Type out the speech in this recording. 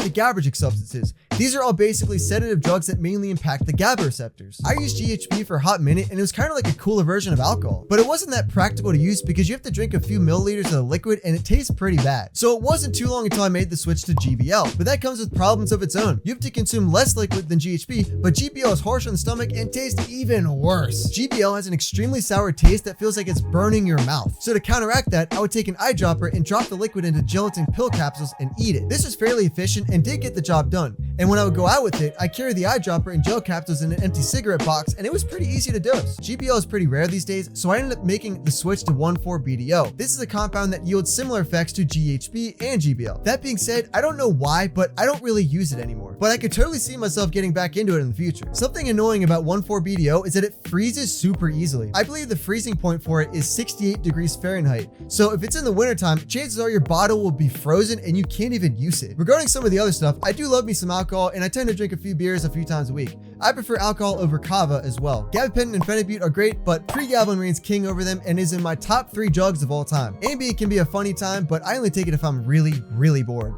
the GABAergic substances. These are all basically sedative drugs that mainly impact the GABA receptors. I used GHB for a hot minute and it was kind of like a cooler version of alcohol, but it wasn't that practical to use because you have to drink a few milliliters of the liquid and it tastes pretty bad. So it wasn't too long until I made the switch to GBL, but that comes with problems of its own. You have to consume less liquid than GHB, but GBL is harsh on the stomach and tastes even worse. GBL has an extremely sour taste that feels like it's burning your mouth. So to counteract that, I would take an eyedropper and drop the liquid into gelatin pill capsules and eat it. This was fairly efficient and did get the job done. And when I would go out with it, I carried the eyedropper and gel capsules in an empty cigarette box, and it was pretty easy to dose. GBL is pretty rare these days, so I ended up making the switch to 1,4-BDO. This is a compound that yields similar effects to GHB and GBL. That being said, I don't know why, but I don't really use it anymore. But I could totally see myself getting back into it in the future. Something annoying about 1,4-BDO is that it freezes super easily. I believe the freezing point for it is 68 degrees Fahrenheit. So if it's in the wintertime, chances are your bottle will be frozen and you can't even use it. Regarding some of the other stuff, I do love me some alcohol and I tend to drink a few beers a few times a week. I prefer alcohol over kava as well. Gabapentin and phenibut are great, but pregabalin reigns king over them and is in my top 3 drugs of all time. A&B can be a funny time, but I only take it if I'm really bored.